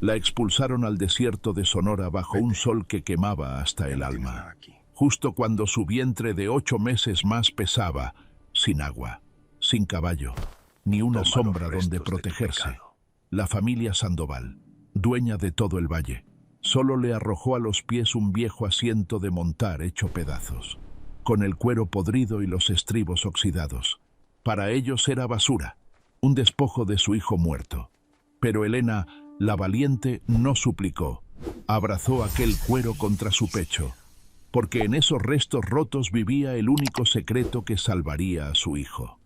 La expulsaron al desierto de Sonora bajo un sol que quemaba hasta el alma, justo cuando su vientre de 8 meses más pesaba, sin agua, sin caballo, ni una sombra donde protegerse. La familia Sandoval, dueña de todo el valle, solo le arrojó a los pies un viejo asiento de montar hecho pedazos, con el cuero podrido y los estribos oxidados. Para ellos era basura, un despojo de su hijo muerto. Pero Elena, la valiente, no suplicó. Abrazó aquel cuero contra su pecho, porque en esos restos rotos vivía el único secreto que salvaría a su hijo.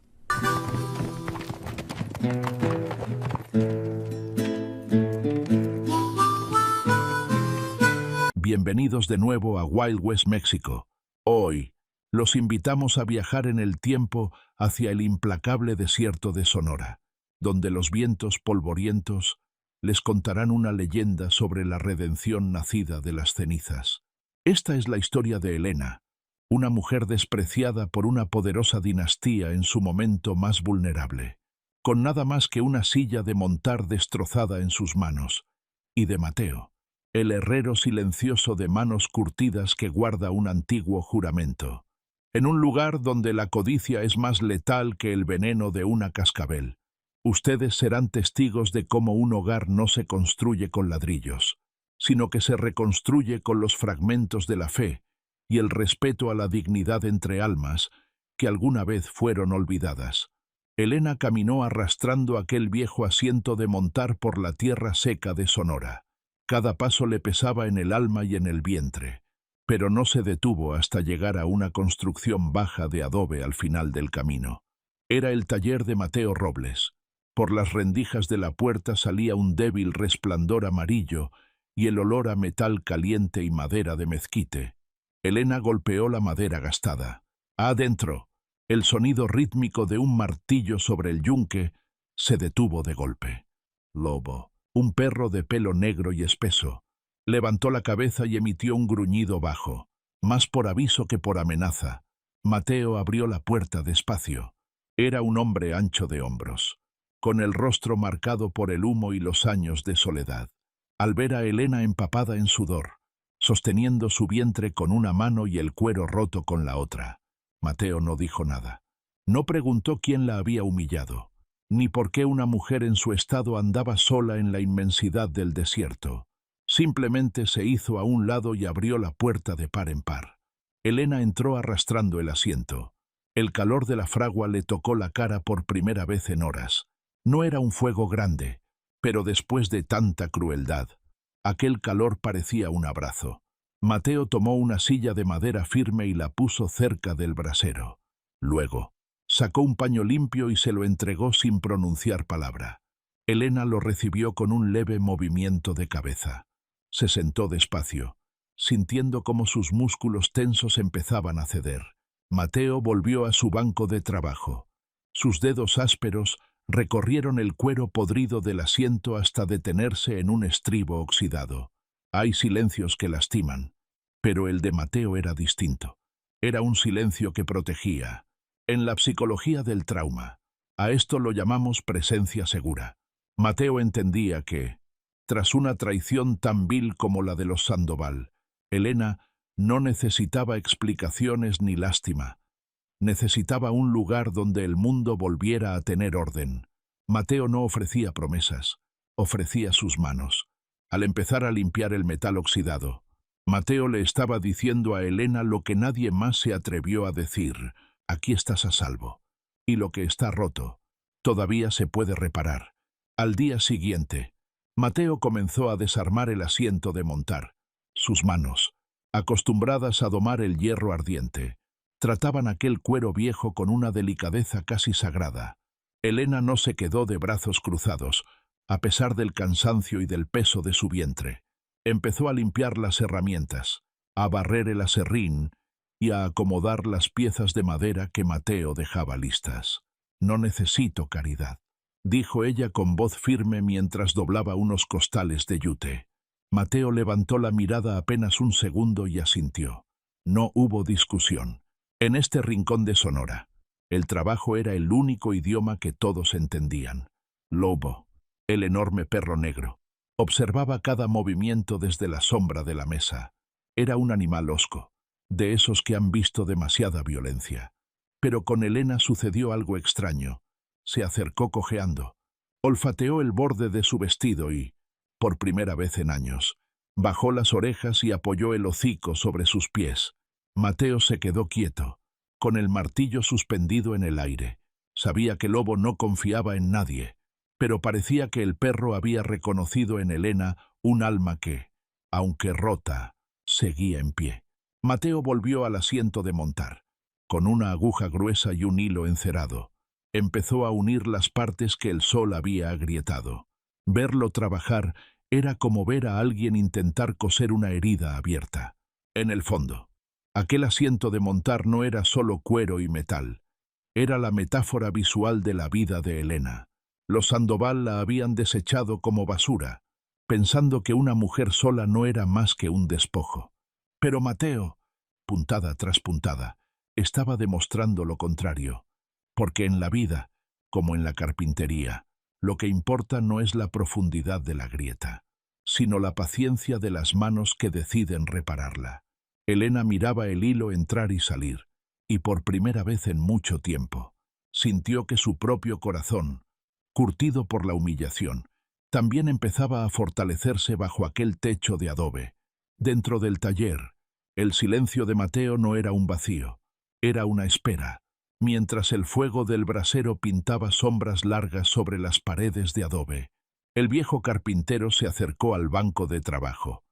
Bienvenidos de nuevo a Wild West, México. Hoy los invitamos a viajar en el tiempo hacia el implacable desierto de Sonora, donde los vientos polvorientos les contarán una leyenda sobre la redención nacida de las cenizas. Esta es la historia de Elena, una mujer despreciada por una poderosa dinastía en su momento más vulnerable, con nada más que una silla de montar destrozada en sus manos, y de Mateo, el herrero silencioso de manos curtidas que guarda un antiguo juramento, en un lugar donde la codicia es más letal que el veneno de una cascabel. Ustedes serán testigos de cómo un hogar no se construye con ladrillos, sino que se reconstruye con los fragmentos de la fe y el respeto a la dignidad entre almas que alguna vez fueron olvidadas. Elena caminó arrastrando aquel viejo asiento de montar por la tierra seca de Sonora. Cada paso le pesaba en el alma y en el vientre, pero no se detuvo hasta llegar a una construcción baja de adobe al final del camino. Era el taller de Mateo Robles. Por las rendijas de la puerta salía un débil resplandor amarillo y el olor a metal caliente y madera de mezquite. Elena golpeó la madera gastada. Adentro, el sonido rítmico de un martillo sobre el yunque se detuvo de golpe. Lobo, un perro de pelo negro y espeso, levantó la cabeza y emitió un gruñido bajo, más por aviso que por amenaza. Mateo abrió la puerta despacio. Era un hombre ancho de hombros, con el rostro marcado por el humo y los años de soledad. Al ver a Elena empapada en sudor, sosteniendo su vientre con una mano y el cuero roto con la otra, Mateo no dijo nada. No preguntó quién la había humillado, ni por qué una mujer en su estado andaba sola en la inmensidad del desierto. Simplemente se hizo a un lado y abrió la puerta de par en par. Elena entró arrastrando el asiento. El calor de la fragua le tocó la cara por primera vez en horas. No era un fuego grande, pero después de tanta crueldad, aquel calor parecía un abrazo. Mateo tomó una silla de madera firme y la puso cerca del brasero. Luego, sacó un paño limpio y se lo entregó sin pronunciar palabra. Elena lo recibió con un leve movimiento de cabeza. Se sentó despacio, sintiendo cómo sus músculos tensos empezaban a ceder. Mateo volvió a su banco de trabajo. Sus dedos ásperos recorrieron el cuero podrido del asiento hasta detenerse en un estribo oxidado. Hay silencios que lastiman, pero el de Mateo era distinto. Era un silencio que protegía. En la psicología del trauma, a esto lo llamamos presencia segura. Mateo entendía que, tras una traición tan vil como la de los Sandoval, Elena no necesitaba explicaciones ni lástima. Necesitaba un lugar donde el mundo volviera a tener orden. Mateo no ofrecía promesas, ofrecía sus manos. Al empezar a limpiar el metal oxidado, Mateo le estaba diciendo a Elena lo que nadie más se atrevió a decir: aquí estás a salvo. Y lo que está roto, todavía se puede reparar. Al día siguiente, Mateo comenzó a desarmar el asiento de montar. Sus manos, acostumbradas a domar el hierro ardiente, trataban aquel cuero viejo con una delicadeza casi sagrada. Elena no se quedó de brazos cruzados, a pesar del cansancio y del peso de su vientre. Empezó a limpiar las herramientas, a barrer el aserrín y a acomodar las piezas de madera que Mateo dejaba listas. «No necesito caridad», dijo ella con voz firme mientras doblaba unos costales de yute. Mateo levantó la mirada apenas un segundo y asintió. No hubo discusión. En este rincón de Sonora, el trabajo era el único idioma que todos entendían. Lobo, el enorme perro negro, Observaba cada movimiento desde la sombra de la mesa. Era un animal hosco, de esos que han visto demasiada violencia. Pero con Elena sucedió algo extraño. Se acercó cojeando, olfateó el borde de su vestido y, por primera vez en años, bajó las orejas y apoyó el hocico sobre sus pies. Mateo se quedó quieto, con el martillo suspendido en el aire. Sabía que Lobo no confiaba en nadie, pero parecía que el perro había reconocido en Elena un alma que, aunque rota, seguía en pie. Mateo volvió al asiento de montar. Con una aguja gruesa y un hilo encerado, empezó a unir las partes que el sol había agrietado. Verlo trabajar era como ver a alguien intentar coser una herida abierta. En el fondo, aquel asiento de montar no era solo cuero y metal. Era la metáfora visual de la vida de Elena. Los Sandoval la habían desechado como basura, pensando que una mujer sola no era más que un despojo. Pero Mateo, puntada tras puntada, estaba demostrando lo contrario, porque en la vida, como en la carpintería, lo que importa no es la profundidad de la grieta, sino la paciencia de las manos que deciden repararla. Elena miraba el hilo entrar y salir, y por primera vez en mucho tiempo, sintió que su propio corazón, curtido por la humillación, también empezaba a fortalecerse bajo aquel techo de adobe. Dentro del taller, el silencio de Mateo no era un vacío, era una espera, mientras el fuego del brasero pintaba sombras largas sobre las paredes de adobe. El viejo carpintero se acercó al banco de trabajo.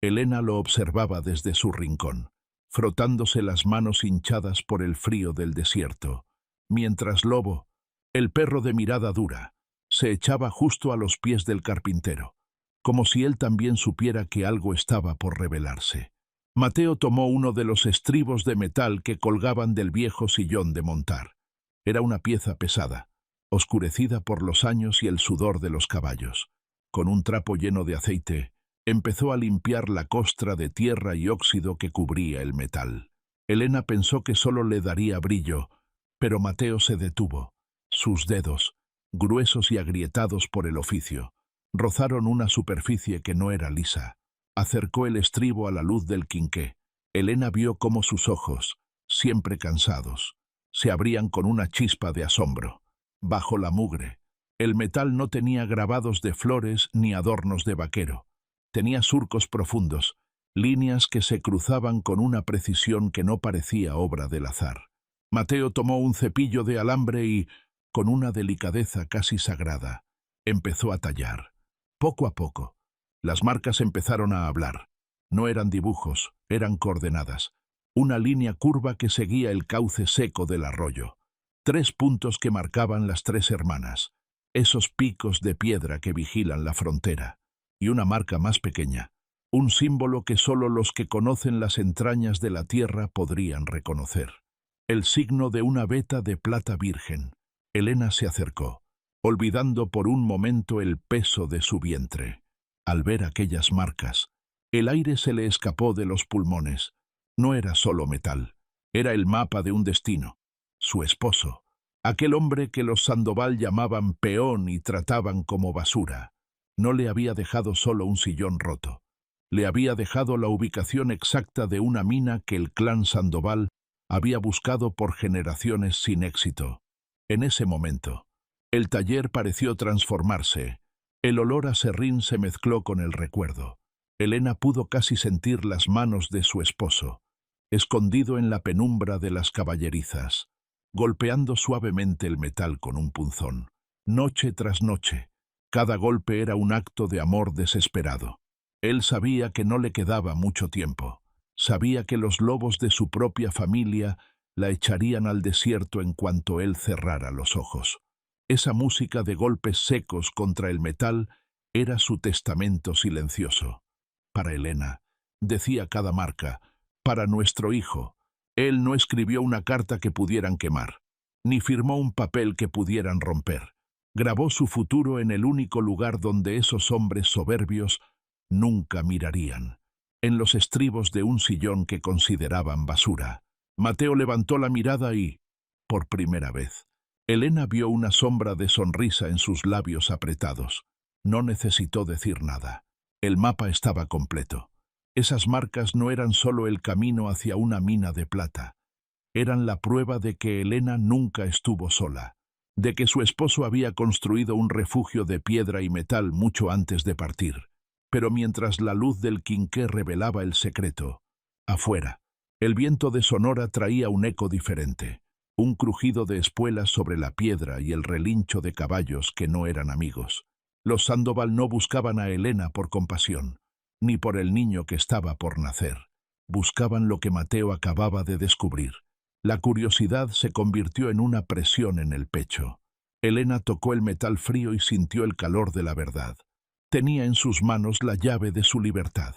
Elena lo observaba desde su rincón, frotándose las manos hinchadas por el frío del desierto, mientras Lobo, el perro de mirada dura, se echaba justo a los pies del carpintero, como si él también supiera que algo estaba por revelarse. Mateo tomó uno de los estribos de metal que colgaban del viejo sillón de montar. Era una pieza pesada, oscurecida por los años y el sudor de los caballos. Con un trapo lleno de aceite, empezó a limpiar la costra de tierra y óxido que cubría el metal. Elena pensó que solo le daría brillo, pero Mateo se detuvo. Sus dedos, gruesos y agrietados por el oficio, rozaron una superficie que no era lisa. Acercó el estribo a la luz del quinqué. Elena vio cómo sus ojos, siempre cansados, se abrían con una chispa de asombro. Bajo la mugre, el metal no tenía grabados de flores ni adornos de vaquero. Tenía surcos profundos, líneas que se cruzaban con una precisión que no parecía obra del azar. Mateo tomó un cepillo de alambre y, con una delicadeza casi sagrada, empezó a tallar. Poco a poco, las marcas empezaron a hablar. No eran dibujos, eran coordenadas. Una línea curva que seguía el cauce seco del arroyo. 3 puntos que marcaban las 3 hermanas, esos picos de piedra que vigilan la frontera. Y una marca más pequeña, un símbolo que solo los que conocen las entrañas de la tierra podrían reconocer. El signo de una veta de plata virgen. Elena se acercó, olvidando por un momento el peso de su vientre. Al ver aquellas marcas, el aire se le escapó de los pulmones. No era solo metal, era el mapa de un destino. Su esposo, aquel hombre que los Sandoval llamaban peón y trataban como basura, no le había dejado solo un sillón roto. Le había dejado la ubicación exacta de una mina que el clan Sandoval había buscado por generaciones sin éxito. En ese momento, el taller pareció transformarse. El olor a serrín se mezcló con el recuerdo. Elena pudo casi sentir las manos de su esposo, escondido en la penumbra de las caballerizas, golpeando suavemente el metal con un punzón. Noche tras noche, cada golpe era un acto de amor desesperado. Él sabía que no le quedaba mucho tiempo. Sabía que los lobos de su propia familia la echarían al desierto en cuanto él cerrara los ojos. Esa música de golpes secos contra el metal era su testamento silencioso. Para Elena, decía cada marca, para nuestro hijo. Él no escribió una carta que pudieran quemar, ni firmó un papel que pudieran romper. Grabó su futuro en el único lugar donde esos hombres soberbios nunca mirarían, en los estribos de un sillón que consideraban basura. Mateo levantó la mirada y, por primera vez, Elena vio una sombra de sonrisa en sus labios apretados. No necesitó decir nada. El mapa estaba completo. Esas marcas no eran solo el camino hacia una mina de plata. Eran la prueba de que Elena nunca estuvo sola, de que su esposo había construido un refugio de piedra y metal mucho antes de partir. Pero mientras la luz del quinqué revelaba el secreto, afuera, el viento de Sonora traía un eco diferente, un crujido de espuelas sobre la piedra y el relincho de caballos que no eran amigos. Los Sandoval no buscaban a Elena por compasión, ni por el niño que estaba por nacer. Buscaban lo que Mateo acababa de descubrir. La curiosidad se convirtió en una presión en el pecho. Elena tocó el metal frío y sintió el calor de la verdad. Tenía en sus manos la llave de su libertad,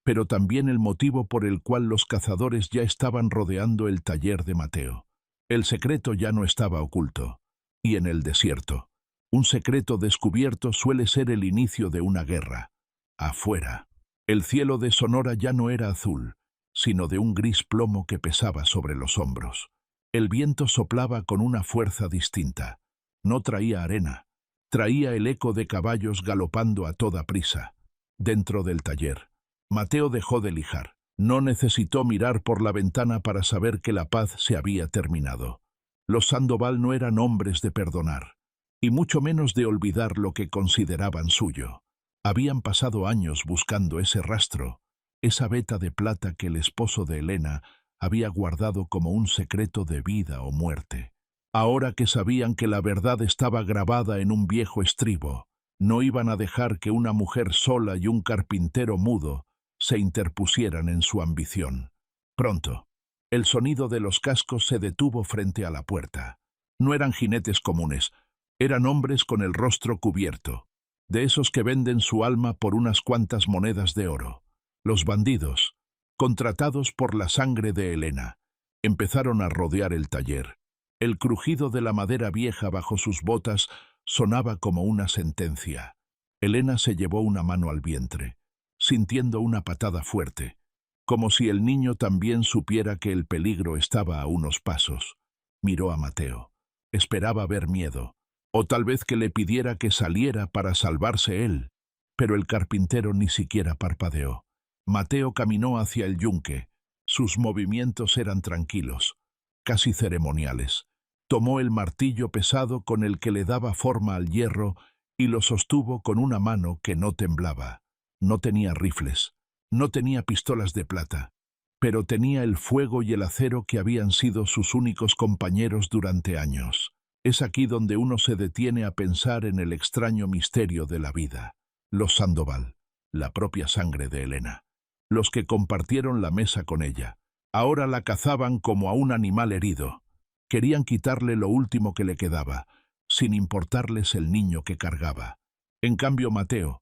pero también el motivo por el cual los cazadores ya estaban rodeando el taller de Mateo. El secreto ya no estaba oculto, y en el desierto, un secreto descubierto suele ser el inicio de una guerra. Afuera, el cielo de Sonora ya no era azul, sino de un gris plomo que pesaba sobre los hombros. El viento soplaba con una fuerza distinta. No traía arena, traía el eco de caballos galopando a toda prisa. Dentro del taller, Mateo dejó de lijar. No necesitó mirar por la ventana para saber que la paz se había terminado. Los Sandoval no eran hombres de perdonar, y mucho menos de olvidar lo que consideraban suyo. Habían pasado años buscando ese rastro, esa veta de plata que el esposo de Elena había guardado como un secreto de vida o muerte. Ahora que sabían que la verdad estaba grabada en un viejo estribo, no iban a dejar que una mujer sola y un carpintero mudo se interpusieran en su ambición. Pronto, el sonido de los cascos se detuvo frente a la puerta. No eran jinetes comunes, eran hombres con el rostro cubierto, de esos que venden su alma por unas cuantas monedas de oro. Los bandidos, contratados por la sangre de Elena, empezaron a rodear el taller. El crujido de la madera vieja bajo sus botas sonaba como una sentencia. Elena se llevó una mano al vientre, sintiendo una patada fuerte, como si el niño también supiera que el peligro estaba a unos pasos. Miró a Mateo. Esperaba ver miedo, o tal vez que le pidiera que saliera para salvarse él, pero el carpintero ni siquiera parpadeó. Mateo caminó hacia el yunque. Sus movimientos eran tranquilos, casi ceremoniales. Tomó el martillo pesado con el que le daba forma al hierro y lo sostuvo con una mano que no temblaba. No tenía rifles, no tenía pistolas de plata, pero tenía el fuego y el acero que habían sido sus únicos compañeros durante años. Es aquí donde uno se detiene a pensar en el extraño misterio de la vida. Los Sandoval, la propia sangre de Elena, los que compartieron la mesa con ella, ahora la cazaban como a un animal herido. Querían quitarle lo último que le quedaba, sin importarles el niño que cargaba. En cambio Mateo,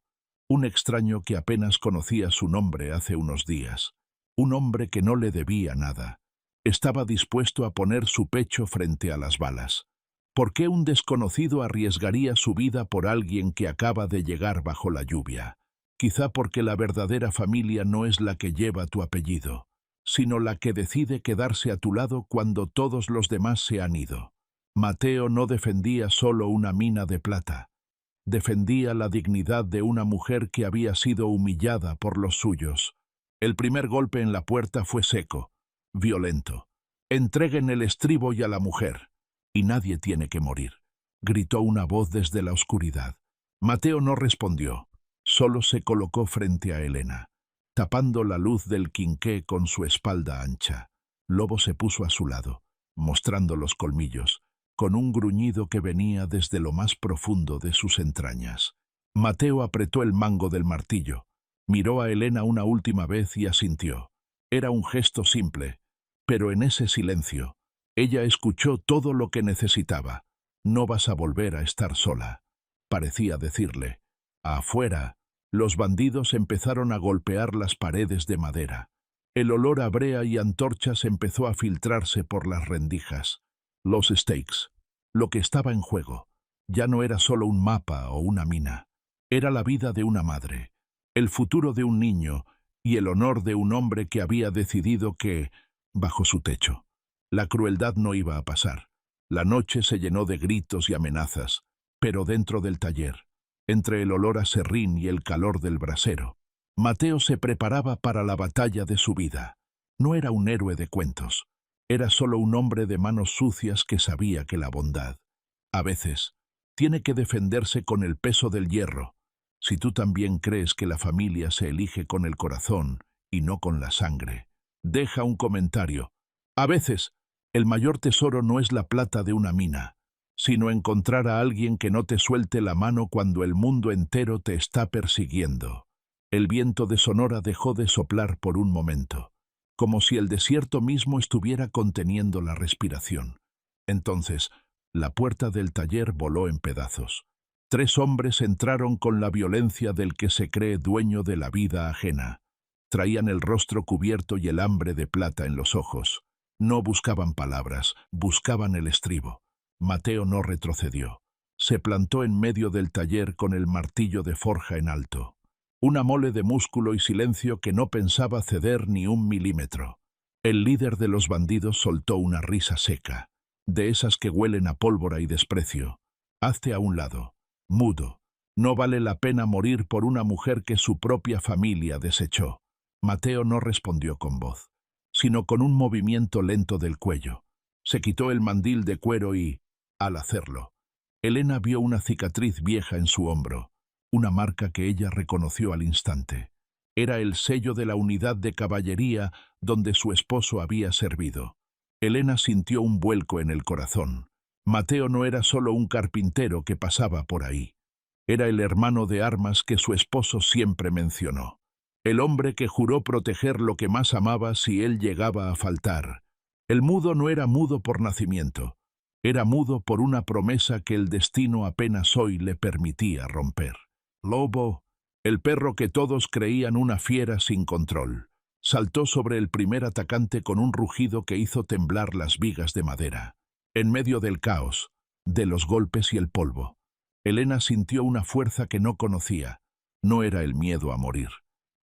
un extraño que apenas conocía su nombre hace unos días, un hombre que no le debía nada, estaba dispuesto a poner su pecho frente a las balas. ¿Por qué un desconocido arriesgaría su vida por alguien que acaba de llegar bajo la lluvia? Quizá porque la verdadera familia no es la que lleva tu apellido, sino la que decide quedarse a tu lado cuando todos los demás se han ido. Mateo no defendía solo una mina de plata, defendía la dignidad de una mujer que había sido humillada por los suyos. El primer golpe en la puerta fue seco, violento. «Entreguen el estribo y a la mujer, y nadie tiene que morir», gritó una voz desde la oscuridad. Mateo no respondió, solo se colocó frente a Elena, tapando la luz del quinqué con su espalda ancha. Lobo se puso a su lado, mostrando los colmillos, con un gruñido que venía desde lo más profundo de sus entrañas. Mateo apretó el mango del martillo, miró a Elena una última vez y asintió. Era un gesto simple, pero en ese silencio, ella escuchó todo lo que necesitaba. «No vas a volver a estar sola», parecía decirle. Afuera, los bandidos empezaron a golpear las paredes de madera. El olor a brea y antorchas empezó a filtrarse por las rendijas. Los stakes, lo que estaba en juego, ya no era solo un mapa o una mina. Era la vida de una madre, el futuro de un niño y el honor de un hombre que había decidido que, bajo su techo, la crueldad no iba a pasar. La noche se llenó de gritos y amenazas, pero dentro del taller, entre el olor a serrín y el calor del brasero. Mateo se preparaba para la batalla de su vida. No era un héroe de cuentos. Era solo un hombre de manos sucias que sabía que la bondad, a veces, tiene que defenderse con el peso del hierro. Si tú también crees que la familia se elige con el corazón y no con la sangre, deja un comentario. A veces, el mayor tesoro no es la plata de una mina, sino encontrar a alguien que no te suelte la mano cuando el mundo entero te está persiguiendo. El viento de Sonora dejó de soplar por un momento, como si el desierto mismo estuviera conteniendo la respiración. Entonces, la puerta del taller voló en pedazos. 3 hombres entraron con la violencia del que se cree dueño de la vida ajena. Traían el rostro cubierto y el hambre de plata en los ojos. No buscaban palabras, buscaban el estribo. Mateo no retrocedió. Se plantó en medio del taller con el martillo de forja en alto. Una mole de músculo y silencio que no pensaba ceder ni un milímetro. El líder de los bandidos soltó una risa seca, de esas que huelen a pólvora y desprecio. Hazte a un lado, mudo. No vale la pena morir por una mujer que su propia familia desechó. Mateo no respondió con voz, sino con un movimiento lento del cuello. Se quitó el mandil de cuero y, al hacerlo, Elena vio una cicatriz vieja en su hombro, una marca que ella reconoció al instante. Era el sello de la unidad de caballería donde su esposo había servido. Elena sintió un vuelco en el corazón. Mateo no era solo un carpintero que pasaba por ahí. Era el hermano de armas que su esposo siempre mencionó. El hombre que juró proteger lo que más amaba si él llegaba a faltar. El mudo no era mudo por nacimiento. Era mudo por una promesa que el destino apenas hoy le permitía romper. Lobo, el perro que todos creían una fiera sin control, saltó sobre el primer atacante con un rugido que hizo temblar las vigas de madera. En medio del caos, de los golpes y el polvo, Elena sintió una fuerza que no conocía. No era el miedo a morir,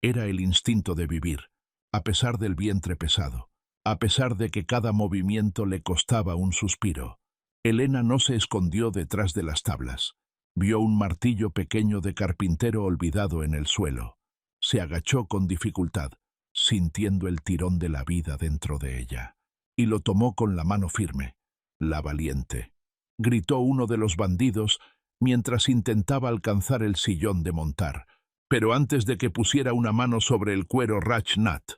era el instinto de vivir, a pesar del vientre pesado, a pesar de que cada movimiento le costaba un suspiro. Elena no se escondió detrás de las tablas. Vio un martillo pequeño de carpintero olvidado en el suelo. Se agachó con dificultad, sintiendo el tirón de la vida dentro de ella, y lo tomó con la mano firme. La valiente, gritó uno de los bandidos mientras intentaba alcanzar el sillón de montar. Pero antes de que pusiera una mano sobre el cuero Rajnath,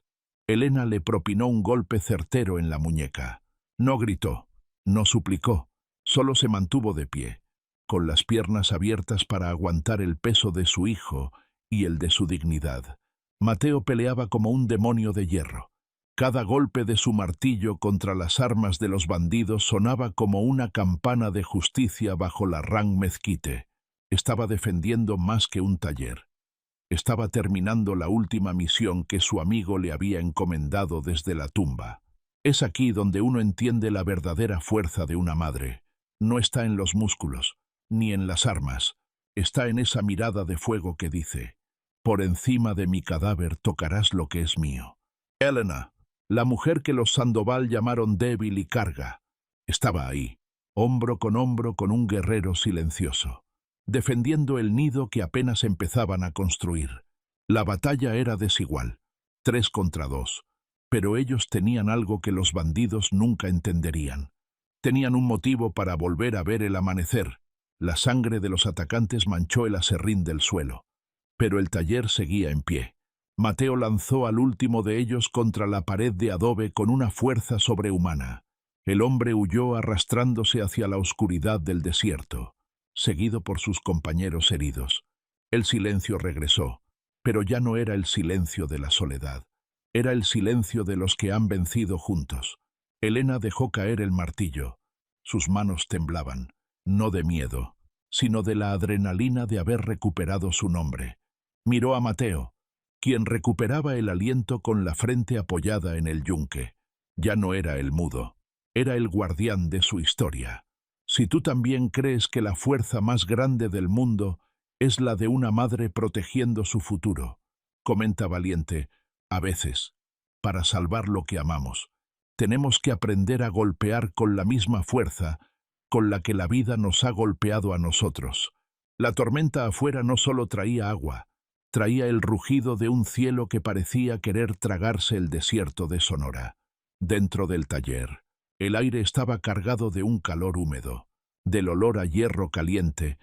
Elena le propinó un golpe certero en la muñeca. No gritó, no suplicó, solo se mantuvo de pie, con las piernas abiertas para aguantar el peso de su hijo y el de su dignidad. Mateo peleaba como un demonio de hierro. Cada golpe de su martillo contra las armas de los bandidos sonaba como una campana de justicia bajo la Rang Mezquite. Estaba defendiendo más que un taller. Estaba terminando la última misión que su amigo le había encomendado desde la tumba. Es aquí donde uno entiende la verdadera fuerza de una madre. No está en los músculos, ni en las armas. Está en esa mirada de fuego que dice: por encima de mi cadáver tocarás lo que es mío. Elena, la mujer que los Sandoval llamaron débil y carga, estaba ahí, hombro con un guerrero silencioso, defendiendo el nido que apenas empezaban a construir. La batalla era desigual, 3 contra 2, pero ellos tenían algo que los bandidos nunca entenderían. Tenían un motivo para volver a ver el amanecer. La sangre de los atacantes manchó el aserrín del suelo, pero el taller seguía en pie. Mateo lanzó al último de ellos contra la pared de adobe con una fuerza sobrehumana. El hombre huyó arrastrándose hacia la oscuridad del desierto, seguido por sus compañeros heridos. El silencio regresó, pero ya no era el silencio de la soledad. Era el silencio de los que han vencido juntos. Elena dejó caer el martillo. Sus manos temblaban, no de miedo, sino de la adrenalina de haber recuperado su nombre. Miró a Mateo, quien recuperaba el aliento con la frente apoyada en el yunque. Ya no era el mudo, era el guardián de su historia. Si tú también crees que la fuerza más grande del mundo es la de una madre protegiendo su futuro, comenta Valiente, a veces, para salvar lo que amamos, tenemos que aprender a golpear con la misma fuerza con la que la vida nos ha golpeado a nosotros. La tormenta afuera no solo traía agua, traía el rugido de un cielo que parecía querer tragarse el desierto de Sonora. Dentro del taller, el aire estaba cargado de un calor húmedo, del olor a hierro caliente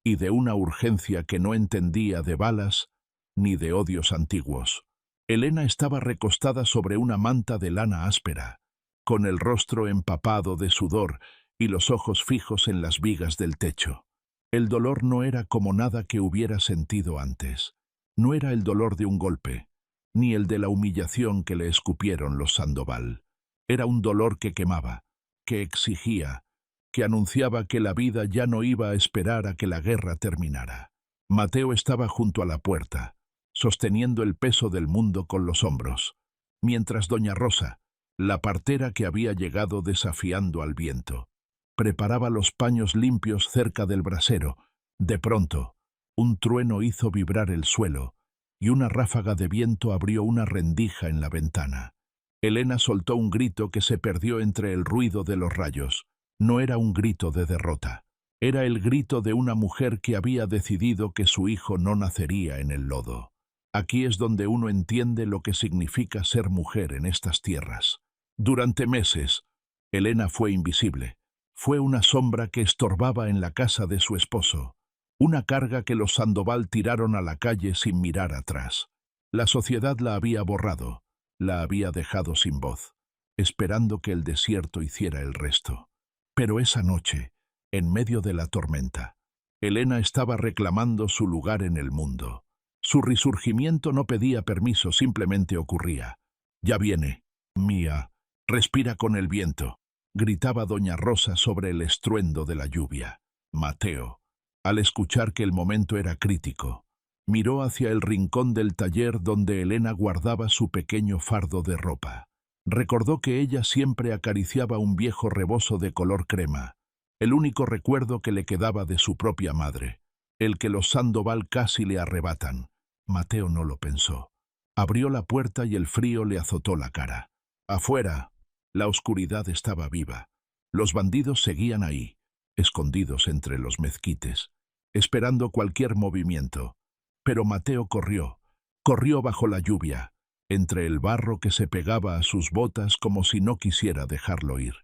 y de una urgencia que no entendía de balas ni de odios antiguos. Elena estaba recostada sobre una manta de lana áspera, con el rostro empapado de sudor y los ojos fijos en las vigas del techo. El dolor no era como nada que hubiera sentido antes. No era el dolor de un golpe, ni el de la humillación que le escupieron los Sandoval. Era un dolor que quemaba, que exigía, que anunciaba que la vida ya no iba a esperar a que la guerra terminara. Mateo estaba junto a la puerta, sosteniendo el peso del mundo con los hombros, mientras doña Rosa, la partera que había llegado desafiando al viento, preparaba los paños limpios cerca del brasero. De pronto, un trueno hizo vibrar el suelo, y una ráfaga de viento abrió una rendija en la ventana. Elena soltó un grito que se perdió entre el ruido de los rayos. No era un grito de derrota. Era el grito de una mujer que había decidido que su hijo no nacería en el lodo. Aquí es donde uno entiende lo que significa ser mujer en estas tierras. Durante meses, Elena fue invisible. Fue una sombra que estorbaba en la casa de su esposo, una carga que los Sandoval tiraron a la calle sin mirar atrás. La sociedad la había borrado, la había dejado sin voz, esperando que el desierto hiciera el resto. Pero esa noche, en medio de la tormenta, Elena estaba reclamando su lugar en el mundo. Su resurgimiento no pedía permiso, simplemente ocurría. «Ya viene, mía, respira con el viento», gritaba doña Rosa sobre el estruendo de la lluvia. Mateo, al escuchar que el momento era crítico, miró hacia el rincón del taller donde Elena guardaba su pequeño fardo de ropa. Recordó que ella siempre acariciaba un viejo rebozo de color crema, el único recuerdo que le quedaba de su propia madre, el que los Sandoval casi le arrebatan. Mateo no lo pensó. Abrió la puerta y el frío le azotó la cara. Afuera, la oscuridad estaba viva. Los bandidos seguían ahí, escondidos entre los mezquites, esperando cualquier movimiento. Pero Mateo corrió bajo la lluvia, entre el barro que se pegaba a sus botas como si no quisiera dejarlo ir.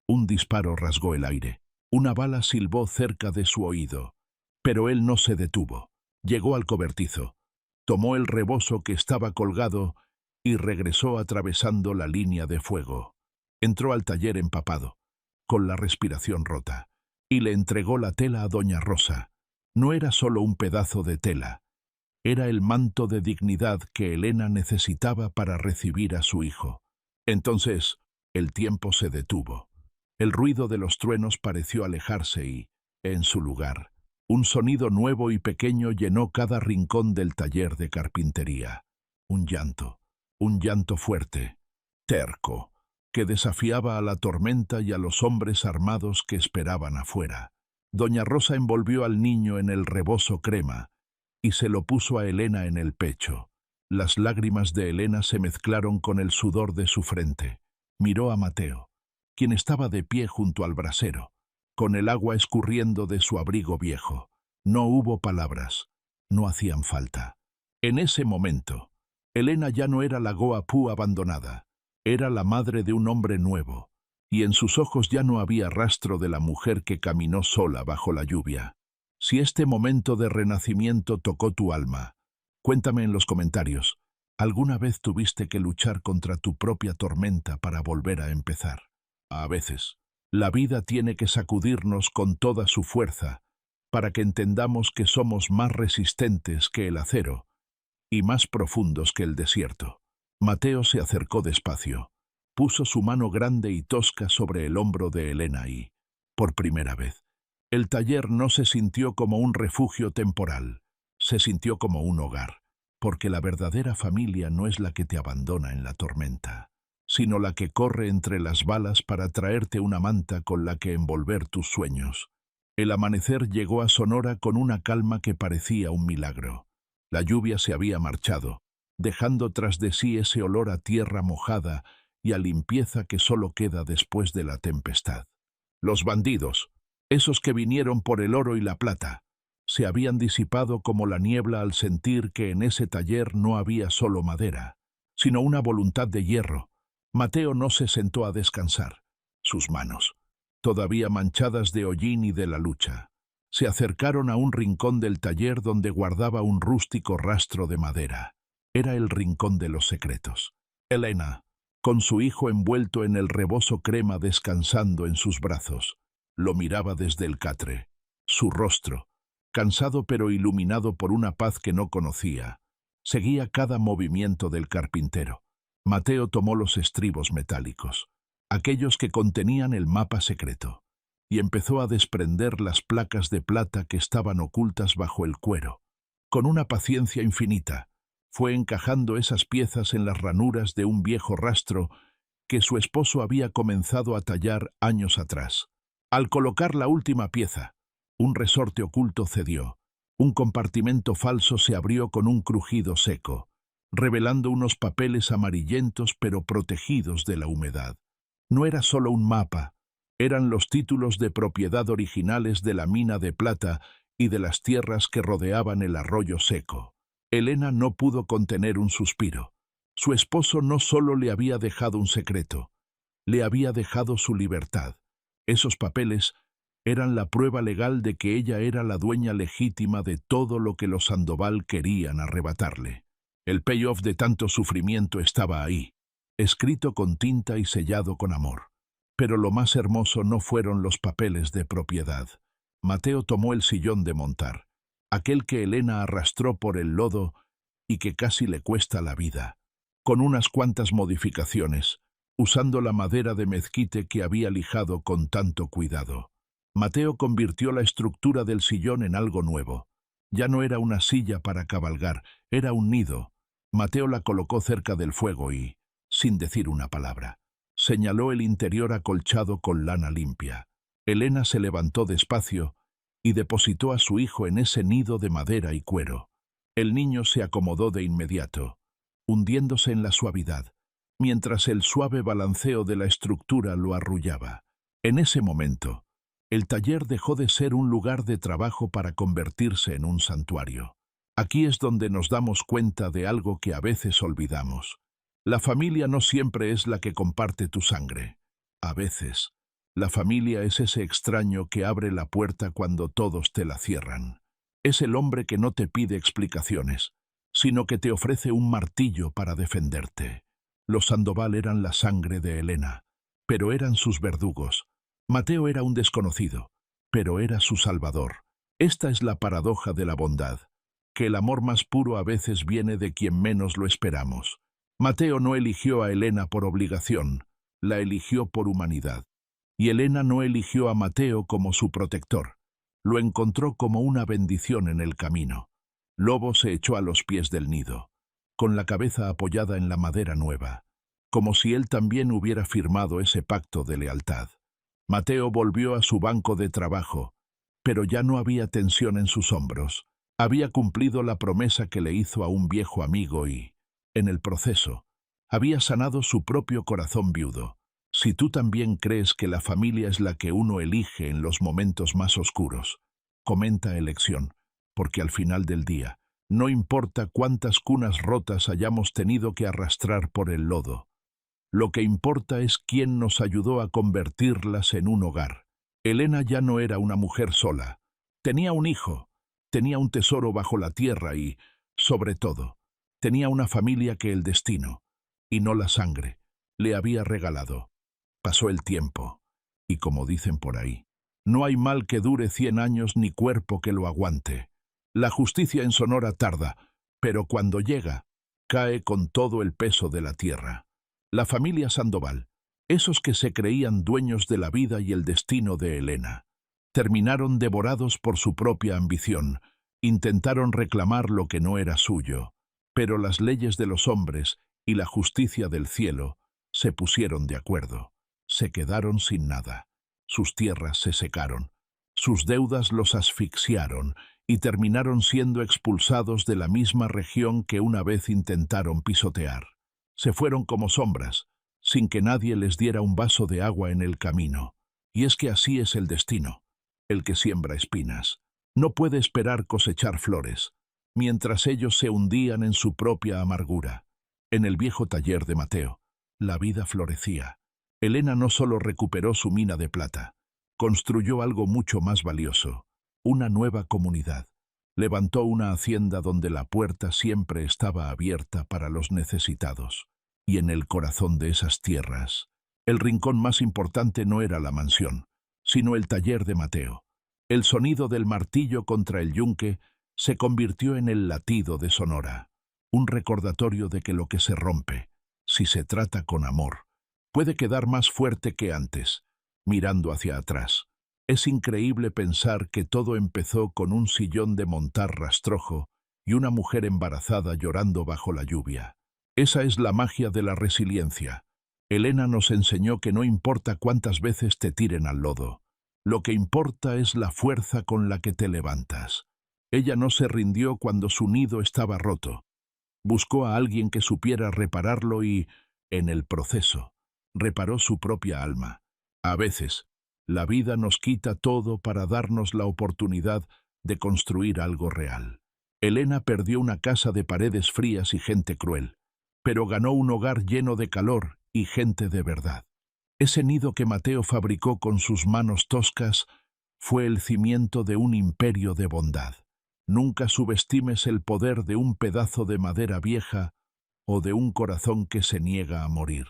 Un disparo rasgó el aire. Una bala silbó cerca de su oído. Pero él no se detuvo. Llegó al cobertizo, tomó el rebozo que estaba colgado y regresó atravesando la línea de fuego. Entró al taller empapado, con la respiración rota, y le entregó la tela a doña Rosa. No era solo un pedazo de tela, era el manto de dignidad que Elena necesitaba para recibir a su hijo. Entonces, el tiempo se detuvo. El ruido de los truenos pareció alejarse y, en su lugar, un sonido nuevo y pequeño llenó cada rincón del taller de carpintería. Un llanto fuerte, terco, que desafiaba a la tormenta y a los hombres armados que esperaban afuera. Doña Rosa envolvió al niño en el rebozo crema y se lo puso a Elena en el pecho. Las lágrimas de Elena se mezclaron con el sudor de su frente. Miró a Mateo, quien estaba de pie junto al brasero, con el agua escurriendo de su abrigo viejo. No hubo palabras, no hacían falta. En ese momento, Elena ya no era la Goa Pú abandonada, era la madre de un hombre nuevo, y en sus ojos ya no había rastro de la mujer que caminó sola bajo la lluvia. Si este momento de renacimiento tocó tu alma, cuéntame en los comentarios, ¿alguna vez tuviste que luchar contra tu propia tormenta para volver a empezar? A veces, la vida tiene que sacudirnos con toda su fuerza para que entendamos que somos más resistentes que el acero y más profundos que el desierto. Mateo se acercó despacio, puso su mano grande y tosca sobre el hombro de Elena y, por primera vez, el taller no se sintió como un refugio temporal, se sintió como un hogar, porque la verdadera familia no es la que te abandona en la tormenta, sino la que corre entre las balas para traerte una manta con la que envolver tus sueños. El amanecer llegó a Sonora con una calma que parecía un milagro. La lluvia se había marchado, dejando tras de sí ese olor a tierra mojada y a limpieza que solo queda después de la tempestad. Los bandidos, esos que vinieron por el oro y la plata, se habían disipado como la niebla al sentir que en ese taller no había solo madera, sino una voluntad de hierro. Mateo no se sentó a descansar. Sus manos, todavía manchadas de hollín y de la lucha, se acercaron a un rincón del taller donde guardaba un rústico rastro de madera. Era el rincón de los secretos. Elena, con su hijo envuelto en el rebozo crema descansando en sus brazos, lo miraba desde el catre. Su rostro, cansado pero iluminado por una paz que no conocía, seguía cada movimiento del carpintero. Mateo tomó los estribos metálicos, aquellos que contenían el mapa secreto, y empezó a desprender las placas de plata que estaban ocultas bajo el cuero. Con una paciencia infinita, fue encajando esas piezas en las ranuras de un viejo rastro que su esposo había comenzado a tallar años atrás. Al colocar la última pieza, un resorte oculto cedió. Un compartimento falso se abrió con un crujido seco, revelando unos papeles amarillentos pero protegidos de la humedad. No era solo un mapa, eran los títulos de propiedad originales de la mina de plata y de las tierras que rodeaban el arroyo seco. Elena no pudo contener un suspiro. Su esposo no solo le había dejado un secreto, le había dejado su libertad. Esos papeles eran la prueba legal de que ella era la dueña legítima de todo lo que los Sandoval querían arrebatarle. El payoff de tanto sufrimiento estaba ahí, escrito con tinta y sellado con amor. Pero lo más hermoso no fueron los papeles de propiedad. Mateo tomó el sillón de montar, aquel que Elena arrastró por el lodo y que casi le cuesta la vida, con unas cuantas modificaciones, usando la madera de mezquite que había lijado con tanto cuidado. Mateo convirtió la estructura del sillón en algo nuevo. Ya no era una silla para cabalgar, era un nido. Mateo la colocó cerca del fuego y, sin decir una palabra, señaló el interior acolchado con lana limpia. Elena se levantó despacio y depositó a su hijo en ese nido de madera y cuero. El niño se acomodó de inmediato, hundiéndose en la suavidad, mientras el suave balanceo de la estructura lo arrullaba. En ese momento, el taller dejó de ser un lugar de trabajo para convertirse en un santuario. Aquí es donde nos damos cuenta de algo que a veces olvidamos. La familia no siempre es la que comparte tu sangre. A veces, la familia es ese extraño que abre la puerta cuando todos te la cierran. Es el hombre que no te pide explicaciones, sino que te ofrece un martillo para defenderte. Los Sandoval eran la sangre de Elena, pero eran sus verdugos. Mateo era un desconocido, pero era su salvador. Esta es la paradoja de la bondad, que el amor más puro a veces viene de quien menos lo esperamos. Mateo no eligió a Elena por obligación, la eligió por humanidad. Y Elena no eligió a Mateo como su protector, lo encontró como una bendición en el camino. Lobo se echó a los pies del nido, con la cabeza apoyada en la madera nueva, como si él también hubiera firmado ese pacto de lealtad. Mateo volvió a su banco de trabajo, pero ya no había tensión en sus hombros. Había cumplido la promesa que le hizo a un viejo amigo y, en el proceso, había sanado su propio corazón viudo. Si tú también crees que la familia es la que uno elige en los momentos más oscuros, comenta elección, porque al final del día, no importa cuántas cunas rotas hayamos tenido que arrastrar por el lodo, lo que importa es quién nos ayudó a convertirlas en un hogar. Elena ya no era una mujer sola. Tenía un hijo, tenía un tesoro bajo la tierra y, sobre todo, tenía una familia que el destino, y no la sangre, le había regalado. Pasó el tiempo, y como dicen por ahí, no hay mal que dure 100 años ni cuerpo que lo aguante. La justicia en Sonora tarda, pero cuando llega, cae con todo el peso de la tierra. La familia Sandoval, esos que se creían dueños de la vida y el destino de Elena, terminaron devorados por su propia ambición, intentaron reclamar lo que no era suyo, pero las leyes de los hombres y la justicia del cielo se pusieron de acuerdo. Se quedaron sin nada, sus tierras se secaron, sus deudas los asfixiaron y terminaron siendo expulsados de la misma región que una vez intentaron pisotear. Se fueron como sombras, sin que nadie les diera un vaso de agua en el camino. Y es que así es el destino, el que siembra espinas. no puede esperar cosechar flores, mientras ellos se hundían en su propia amargura. En el viejo taller de Mateo, la vida florecía. Elena no solo recuperó su mina de plata, construyó algo mucho más valioso, una nueva comunidad. Levantó una hacienda donde la puerta siempre estaba abierta para los necesitados. Y en el corazón de esas tierras, el rincón más importante no era la mansión, sino el taller de Mateo. El sonido del martillo contra el yunque se convirtió en el latido de Sonora, un recordatorio de que lo que se rompe, si se trata con amor, puede quedar más fuerte que antes. Mirando hacia atrás, es increíble pensar que todo empezó con un sillón de montar rastrojo y una mujer embarazada llorando bajo la lluvia. Esa es la magia de la resiliencia. Elena nos enseñó que no importa cuántas veces te tiren al lodo, lo que importa es la fuerza con la que te levantas. Ella no se rindió cuando su nido estaba roto. Buscó a alguien que supiera repararlo y, en el proceso, reparó su propia alma. A veces, la vida nos quita todo para darnos la oportunidad de construir algo real. Elena perdió una casa de paredes frías y gente cruel, pero ganó un hogar lleno de calor y gente de verdad. Ese nido que Mateo fabricó con sus manos toscas fue el cimiento de un imperio de bondad. Nunca subestimes el poder de un pedazo de madera vieja o de un corazón que se niega a morir.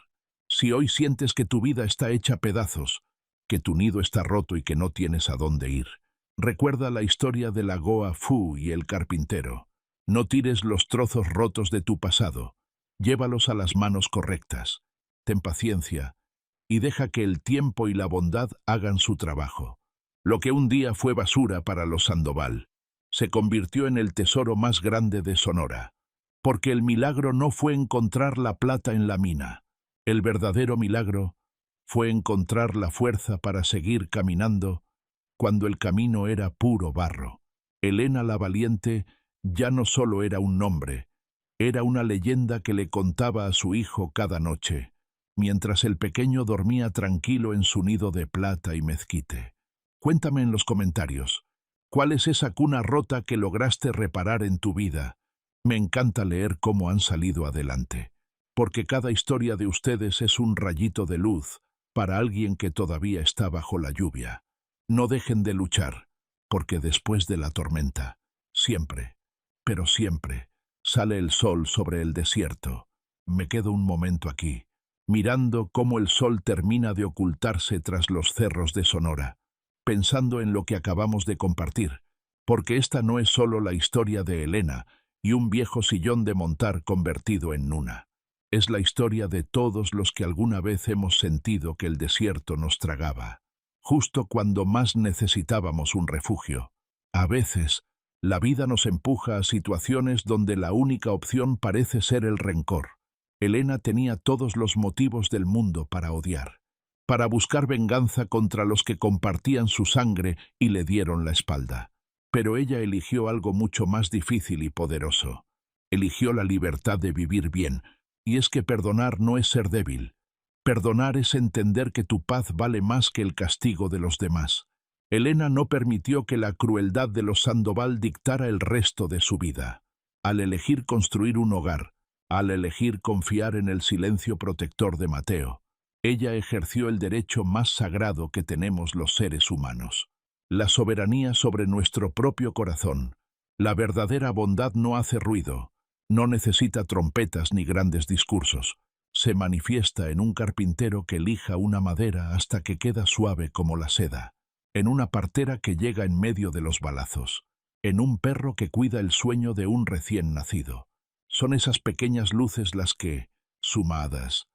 Si hoy sientes que tu vida está hecha pedazos, que tu nido está roto y que no tienes a dónde ir, recuerda la historia de la Goa Fu y el carpintero. No tires los trozos rotos de tu pasado, llévalos a las manos correctas. Ten paciencia y deja que el tiempo y la bondad hagan su trabajo. Lo que un día fue basura para los Sandoval, se convirtió en el tesoro más grande de Sonora. Porque el milagro no fue encontrar la plata en la mina. El verdadero milagro fue encontrar la fuerza para seguir caminando cuando el camino era puro barro. Elena la Valiente ya no solo era un nombre, era una leyenda que le contaba a su hijo cada noche, mientras el pequeño dormía tranquilo en su nido de plata y mezquite. Cuéntame en los comentarios, ¿cuál es esa cuna rota que lograste reparar en tu vida? Me encanta leer cómo han salido adelante, porque cada historia de ustedes es un rayito de luz para alguien que todavía está bajo la lluvia. No dejen de luchar, porque después de la tormenta, siempre, pero siempre, sale el sol sobre el desierto. Me quedo un momento aquí, mirando cómo el sol termina de ocultarse tras los cerros de Sonora, pensando en lo que acabamos de compartir, porque esta no es solo la historia de Elena y un viejo sillón de montar convertido en nuna. Es la historia de todos los que alguna vez hemos sentido que el desierto nos tragaba, justo cuando más necesitábamos un refugio. A veces, la vida nos empuja a situaciones donde la única opción parece ser el rencor. Elena tenía todos los motivos del mundo para odiar, para buscar venganza contra los que compartían su sangre y le dieron la espalda. Pero ella eligió algo mucho más difícil y poderoso. Eligió la libertad de vivir bien, y es que perdonar no es ser débil. Perdonar es entender que tu paz vale más que el castigo de los demás. Elena no permitió que la crueldad de los Sandoval dictara el resto de su vida. Al elegir construir un hogar, al elegir confiar en el silencio protector de Mateo, ella ejerció el derecho más sagrado que tenemos los seres humanos: la soberanía sobre nuestro propio corazón. La verdadera bondad no hace ruido, no necesita trompetas ni grandes discursos. Se manifiesta en un carpintero que lija una madera hasta que queda suave como la seda, en una partera que llega en medio de los balazos, en un perro que cuida el sueño de un recién nacido. Son esas pequeñas luces las que, sumadas,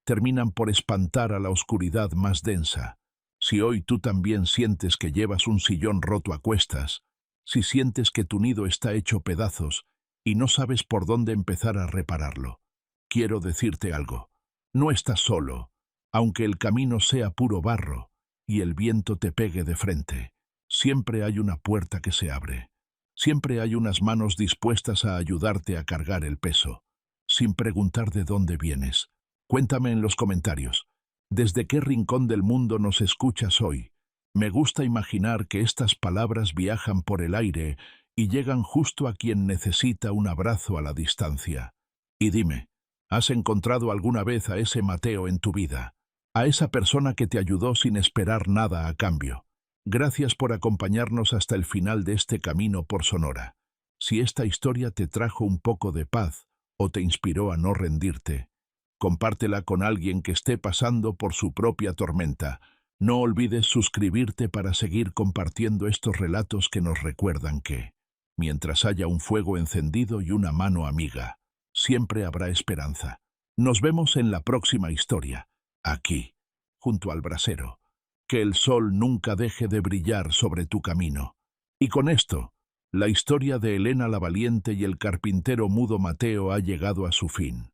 terminan por espantar a la oscuridad más densa. Si hoy tú también sientes que llevas un sillón roto a cuestas, si sientes que tu nido está hecho pedazos y no sabes por dónde empezar a repararlo, quiero decirte algo. No estás solo, aunque el camino sea puro barro y el viento te pegue de frente. Siempre hay una puerta que se abre. Siempre hay unas manos dispuestas a ayudarte a cargar el peso, sin preguntar de dónde vienes. Cuéntame en los comentarios, ¿desde qué rincón del mundo nos escuchas hoy? Me gusta imaginar que estas palabras viajan por el aire y llegan justo a quien necesita un abrazo a la distancia. Y dime, ¿has encontrado alguna vez a ese Mateo en tu vida? A esa persona que te ayudó sin esperar nada a cambio. Gracias por acompañarnos hasta el final de este camino por Sonora. Si esta historia te trajo un poco de paz o te inspiró a no rendirte, compártela con alguien que esté pasando por su propia tormenta. No olvides suscribirte para seguir compartiendo estos relatos que nos recuerdan que, mientras haya un fuego encendido y una mano amiga, siempre habrá esperanza. Nos vemos en la próxima historia, aquí, junto al brasero. Que el sol nunca deje de brillar sobre tu camino. Y con esto, la historia de Elena la Valiente y el carpintero mudo Mateo ha llegado a su fin.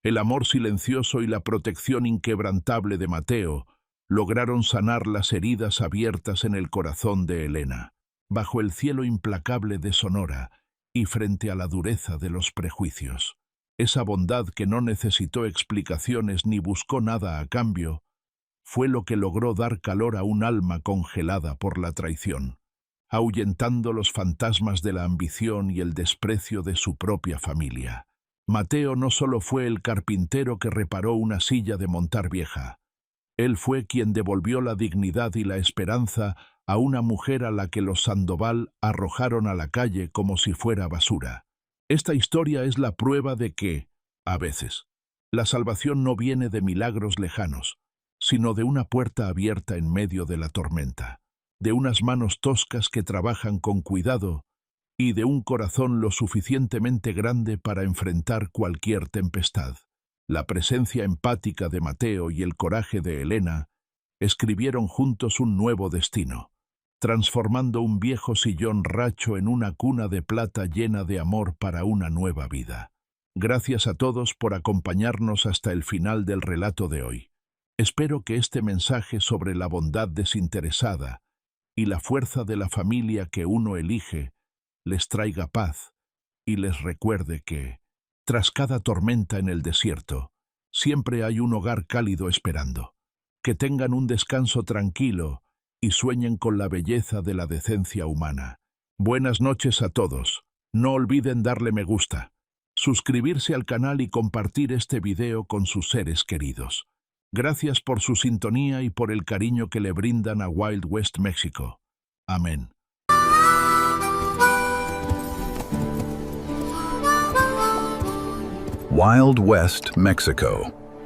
El amor silencioso y la protección inquebrantable de Mateo lograron sanar las heridas abiertas en el corazón de Elena, bajo el cielo implacable de Sonora y frente a la dureza de los prejuicios. Esa bondad que no necesitó explicaciones ni buscó nada a cambio, fue lo que logró dar calor a un alma congelada por la traición, ahuyentando los fantasmas de la ambición y el desprecio de su propia familia. Mateo no solo fue el carpintero que reparó una silla de montar vieja. Él fue quien devolvió la dignidad y la esperanza a una mujer a la que los Sandoval arrojaron a la calle como si fuera basura. Esta historia es la prueba de que, a veces, la salvación no viene de milagros lejanos, sino de una puerta abierta en medio de la tormenta, de unas manos toscas que trabajan con cuidado y de un corazón lo suficientemente grande para enfrentar cualquier tempestad. La presencia empática de Mateo y el coraje de Elena escribieron juntos un nuevo destino, transformando un viejo sillón racho en una cuna de plata llena de amor para una nueva vida. Gracias a todos por acompañarnos hasta el final del relato de hoy. Espero que este mensaje sobre la bondad desinteresada y la fuerza de la familia que uno elige les traiga paz y les recuerde que, tras cada tormenta en el desierto, siempre hay un hogar cálido esperando. Que tengan un descanso tranquilo y sueñen con la belleza de la decencia humana. Buenas noches a todos. No olviden darle me gusta, suscribirse al canal y compartir este video con sus seres queridos. Gracias por su sintonía y por el cariño que le brindan a Wild West México. Amén. Wild West, Mexico.